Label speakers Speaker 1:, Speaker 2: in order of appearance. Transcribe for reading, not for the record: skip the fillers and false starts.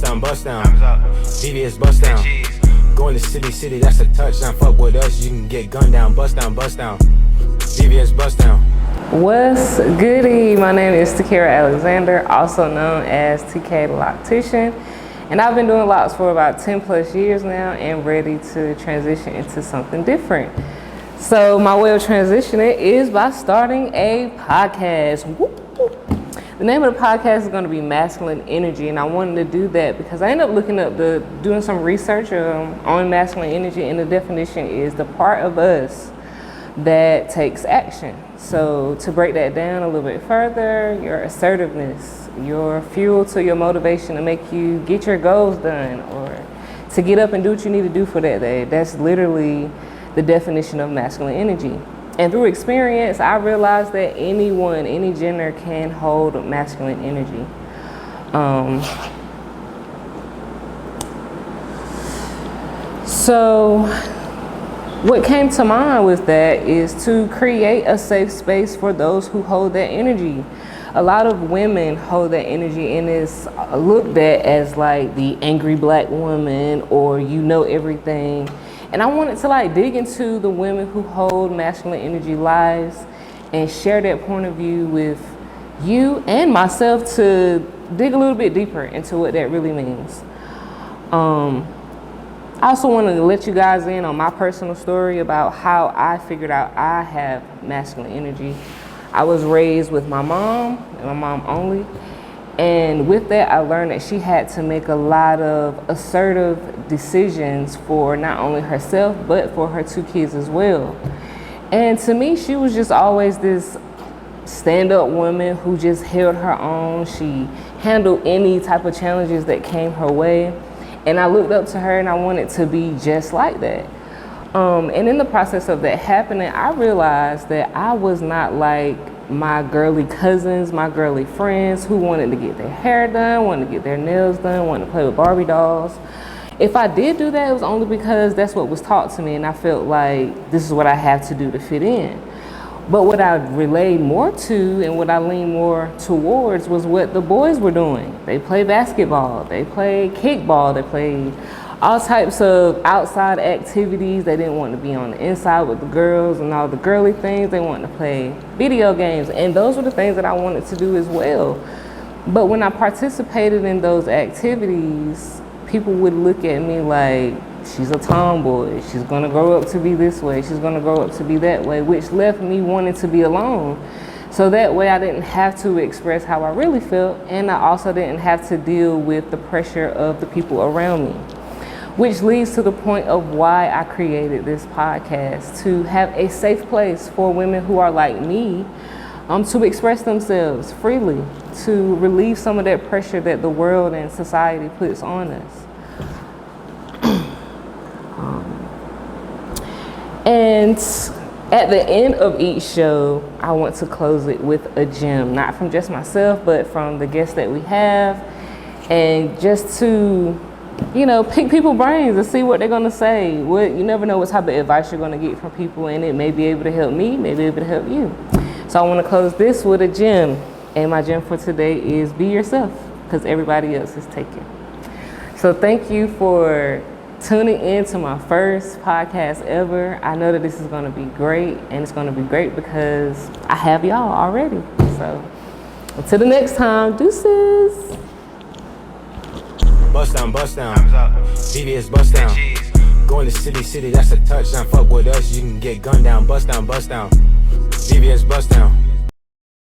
Speaker 1: bust down, VVS bust down. Going to city, that's a touchdown. Fuck with us, you can get gunned down, bust down. VVS bust down.
Speaker 2: What's goody? My name is Takira Alexander, also known as TK the Loctician. And I've been doing locks for about 10 plus years now and ready to transition into something different. So my way of transitioning is by starting a podcast. Woo-hoo. The name of the podcast is going to be Masculine Energy, and I wanted to do that because I ended up doing some research on masculine energy, and the definition is the part of us that takes action. So to break that down a little bit further, your assertiveness, your fuel to your motivation to make you get your goals done or to get up and do what you need to do for that day. That's literally the definition of masculine energy. And through experience, I realized that anyone, any gender can hold masculine energy. So what came to mind with that is to create a safe space for those who hold that energy. A lot of women hold that energy and it's looked at as like the angry black woman or you know everything. And I wanted to dig into the women who hold masculine energy lives and share that point of view with you and myself to dig a little bit deeper into what that really means. I also wanted to let you guys in on my personal story about how I figured out I have masculine energy. I was raised with my mom and my mom only. And with that, I learned that she had to make a lot of assertive decisions for not only herself, but for her two kids as well. And to me, she was just always this stand-up woman who just held her own. She handled any type of challenges that came her way. And I looked up to her and I wanted to be just like that. And in the process of that happening, I realized that I was not like my girly cousins, my girly friends who wanted to get their hair done, wanted to get their nails done, wanted to play with Barbie dolls. If I did do that, it was only because that's what was taught to me and I felt like this is what I have to do to fit in. But what I relayed more to and what I leaned more towards was what the boys were doing. They played basketball, they played kickball, they played all types of outside activities. They didn't want to be on the inside with the girls and all the girly things. They wanted to play video games. And those were the things that I wanted to do as well. But when I participated in those activities, people would look at me like, she's a tomboy. She's going to grow up to be this way. She's going to grow up to be that way, which left me wanting to be alone. So that way I didn't have to express how I really felt. And I also didn't have to deal with the pressure of the people around me. Which leads to the point of why I created this podcast, to have a safe place for women who are like me to express themselves freely, to relieve some of that pressure that the world and society puts on us. And at the end of each show, I want to close it with a gem, not from just myself, but from the guests that we have, and just to pick people's brains and see what they're going to say. You never know what type of advice you're going to get from people, and it may be able to help me, may be able to help you. So I want to close this with a gem, and my gem for today is be yourself, because everybody else is taken. So thank you for tuning in to my first podcast ever. I know that this is going to be great, and it's going to be great because I have y'all already. So until the next time, deuces.
Speaker 1: Bust down, VVS bust down. Going to city, that's a touchdown. Fuck with us, you can get gunned down, bust down. VVS bust down.